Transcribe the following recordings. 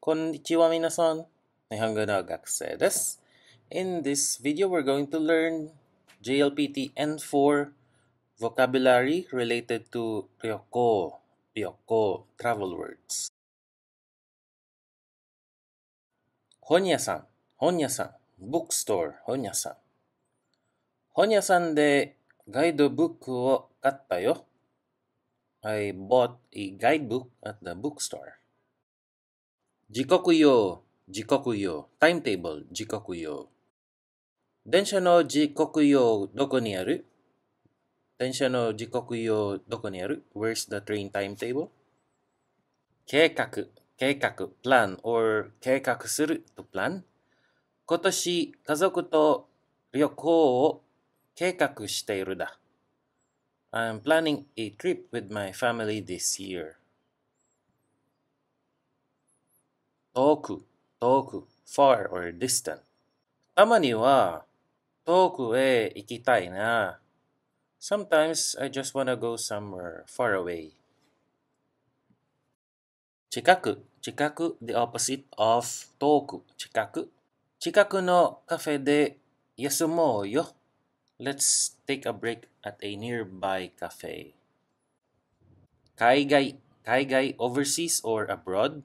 こんにちは皆さん。日本語の学生です。In this video, we're going to learn JLPT N4 vocabulary related to ryoko, travel words. 本屋さん、bookstore、本屋さん。本屋さんでガイドブックを買ったよ。I bought a guidebook at the bookstore. 時刻よ、timetable、時刻よ。電車の時刻よ、どこにある？電車の時刻よ、どこにある？ Where's the train timetable? 計画、plan or 計画する to plan. 今年家族と旅行を計画しているだ。I'm planning a trip with my family this year. 遠く、far or distant. たまには遠くへ行きたいな。Sometimes I just wanna go somewhere far away. 近く、the opposite of 遠く、近く。近くのカフェで休もうよ。Let's take a break at a nearby cafe. 海外、overseas or abroad.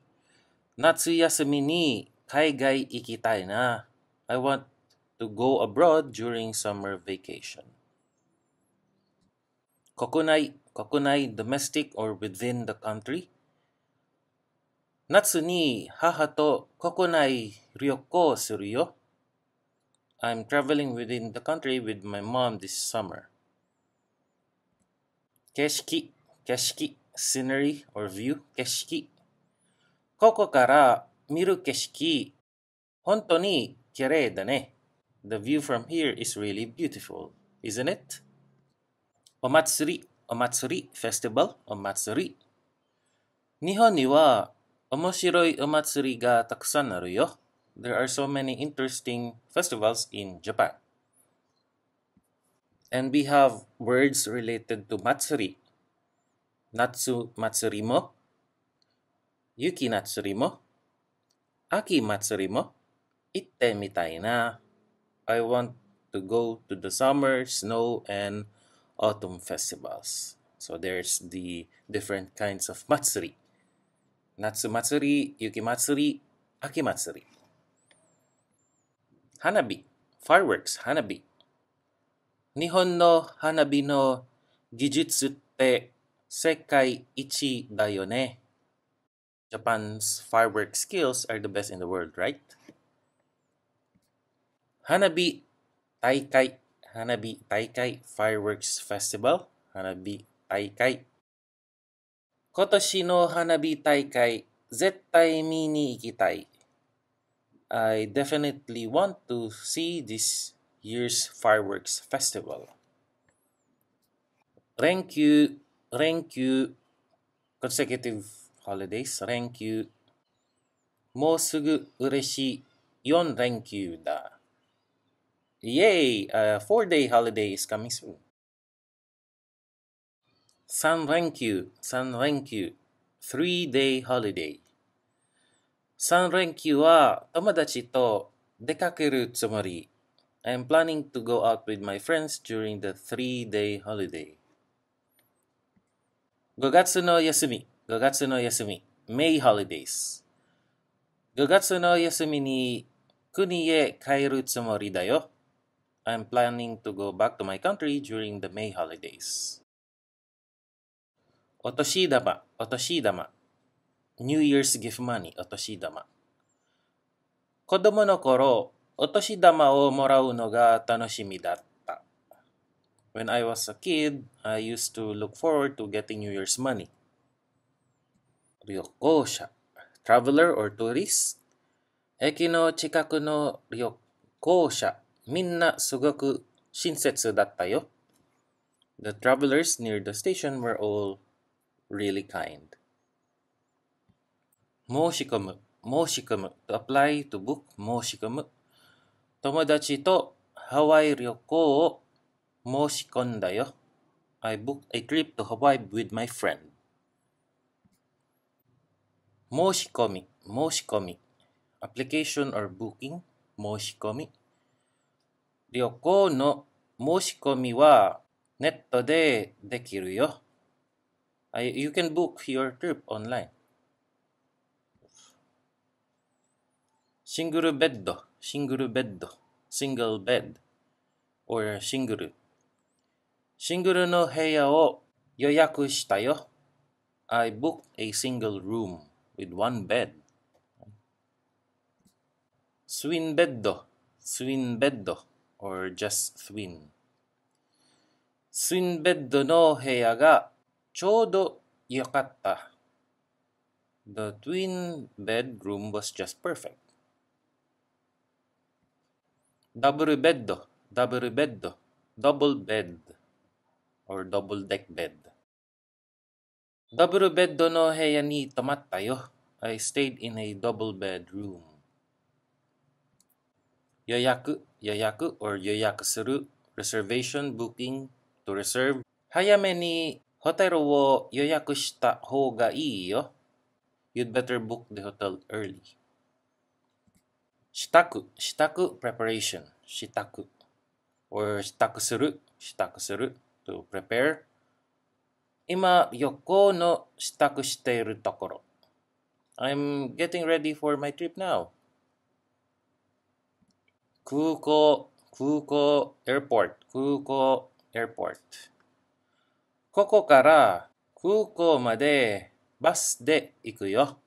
夏休みに海外行きたいな。I want to go abroad during summer vacation. 国内、domestic or within the country. 夏に母と国内旅行するよ。I'm traveling within the country with my mom this summer. 景色、scenery or view, 景色。ここから見る景色、本当に綺麗だね。The view from here is really beautiful, isn't it? お祭り、festival, お祭り。日本には面白いお祭りがたくさんあるよ。There are so many interesting festivals in Japan. And we have words related to matsuri. Natsu matsuri mo, Yuki matsuri mo, Aki matsuri mo, itte mitai na. I want to go to the summer, snow, and autumn festivals. So there's the different kinds of matsuri. Natsu matsuri, Yuki matsuri, Aki matsuri. Hanabi, fireworks, hanabi. 日本の花火の技術って世界一だよね。Japan's firework skills are the best in the world, right? 花火大会、fireworks festival, 花火大会。今年の花火大会、絶対見に行きたい。I definitely want to see this year's fireworks festival. 連休、consecutive holidays, 連休。もうすぐ嬉しい4連休だ。Yay! A 4-day holiday is coming soon. 3連休、3-day holiday. 3連休は友達と出かけるつもり。I'm planning to go out with my friends during the 3-day holiday. 5月の休み、May holidays. 5月の休みに国へ帰るつもりだよ。I'm planning to go back to my country during the May holidays. お年玉。New Year's gift money, お年玉。子供の頃、お年玉をもらうのが楽しみだった。When I was a kid, I used to look forward to getting New Year's money. 旅行者 traveler or tourist. 駅の近くの旅行者、みんなすごく親切だったよ。The travelers near the station were all really kind. 申し込む to apply to book 申し込む。友達とハワイ旅行を申し込んだよ。I booked a trip to Hawaii with my friend. 申し込み申し込み application or booking 申し込み旅行の申し込みはネットでできるよ。You can book your trip online. シングルベッド single bed or シングルの部屋を予約したよ。I booked a single room with one bed. ツインベッド or just twin. ツインベッドの部屋がちょうどよかった。The twin bedroom was just perfect. ダブルベッド double bed or double deck bed. ダブルベッドの部屋に泊まったよ。I stayed in a double bed room. 予約 or 予約する reservation booking to reserve. 早めにホテルを予約した方がいいよ。You'd better book the hotel early. 支度 preparation 支度 or 支度する to prepare. 今旅行の支度しているところ。I'm getting ready for my trip now. 空港 airport ここから空港までバスで行くよ。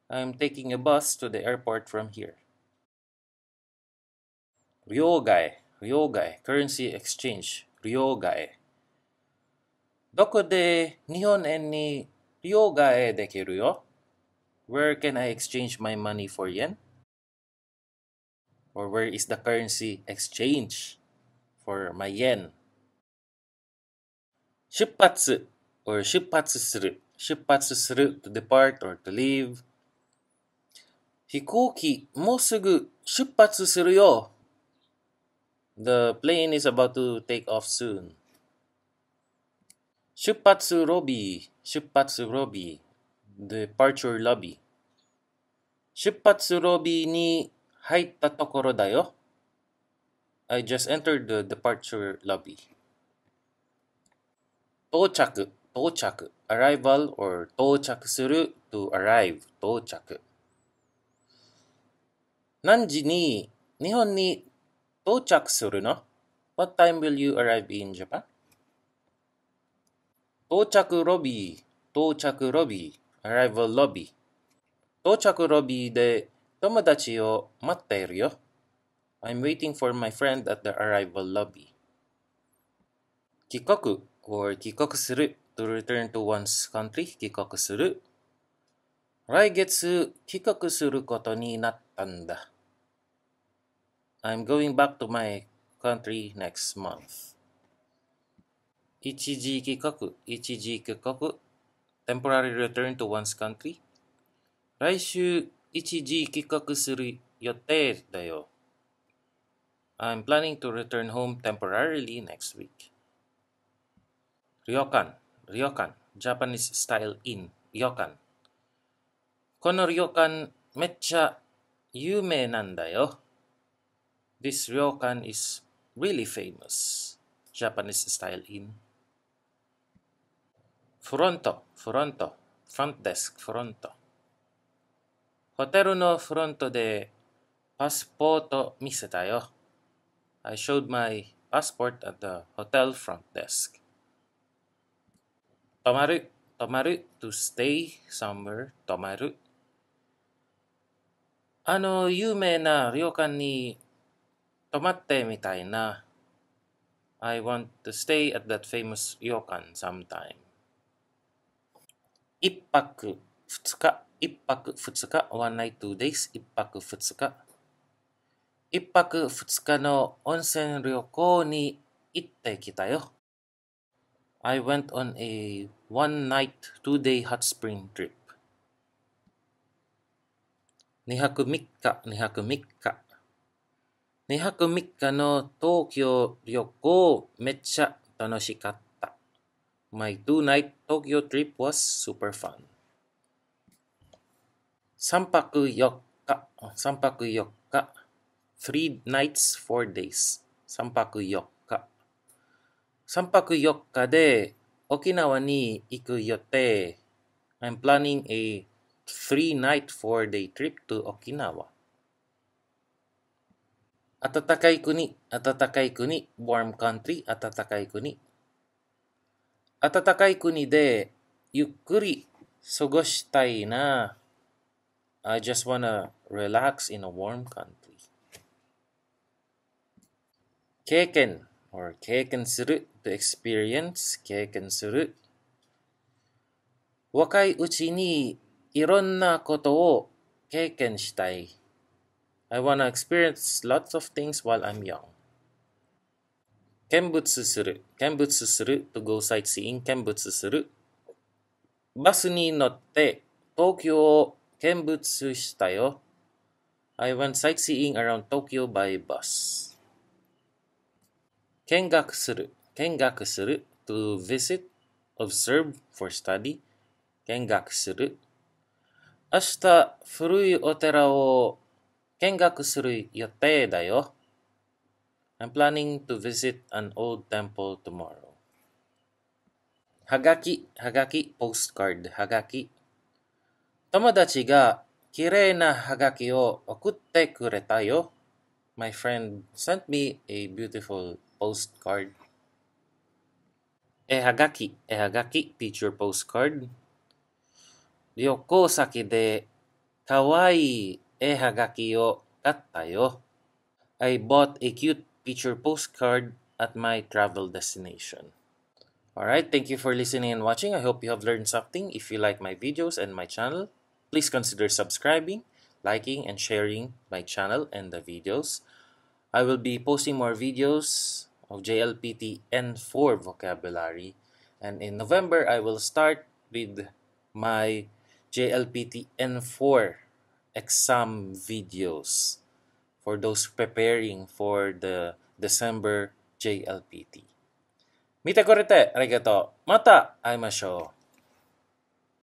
I'm taking a bus to the airport from here. 両替 currency exchange 両替どこで日本円に両替できるよ？ Where can I exchange my money for yen? Or where is the currency exchange for my yen? 出発 or 出発する to depart or to leave. 飛行機もうすぐ出発するよ。The plane is about to take off soon. 出発ロビー departure lobby. 出発ロビーに入ったところだよ。I just entered the departure lobby. 到着 arrival or 到着する to arrive 到着何時に日本に到着するの？ What time will you arrive in Japan? 到着ロビー arrival lobby 到着ロビーで友達を待っているよ。I'm waiting for my friend at the arrival lobby. 帰国 or 帰国する to return to one's country 帰国する来月帰国することになったんだ。I'm going back to my country next month. 一時帰国 temporary return to one's country 来週一時帰国する予定だよ。I'm planning to return home temporarily next week. 旅館 Japanese style inn 旅館この旅館めっちゃ有名なんだよ。This 旅館 is really famous. Japanese style inn. フロント front desk フロントホテルのフロントでパスポート見せたよ。I showed my passport at the hotel front desk. 泊まる to stay somewhere 泊まる有名な旅館に泊まってみたいな。I want to stay at that famous 旅館 sometime. 一泊二日 one night 2 days 一泊二日一泊二日の温泉旅行に行ってきたよ。I went on a one night 2 day hot spring trip. 2泊3日2泊3日の東京旅行めっちゃ楽しかった。My 2 night Tokyo trip was super fun. 3泊4日、3泊4日、3 nights, 4 days. 3泊4日。3泊4日で沖縄に行く予定。I'm planning a 3-night, 4-day trip to Okinawa. 暖かい国、暖かい国、warm country, 暖かい国。暖かい国でゆっくり過ごしたいな。I just wanna relax in a warm country. 経験 or 経験する to experience 経験する。若いうちにいろんなことを経験したい。I wanna experience lots of things while I'm young. 見物する to go sightseeing 見物する。バスに乗って東京を見物したよ。I went sightseeing around Tokyo by bus. 見学する to visit, observe, for study. 見学する。明日古いお寺を見学する予定だよ。I'm planning to visit an old temple tomorrow. はがき、postcard、はがき。友達がきれいなはがきを送ってくれたよ。My friend sent me a beautiful postcard. はがき、picture postcard. 旅行先でかわいいはがきを買ったよ。I bought a cute picture postcard at my travel destination. Alright, thank you for listening and watching. I hope you have learned something. If you like my videos and my channel, please consider subscribing, liking, and sharing my channel and the videos. I will be posting more videos of JLPT N4 vocabulary. And in November, I will start with my JLPT N4 exam videos for those preparing for the December JLPT. 見てくれてありがとう。また会いましょう。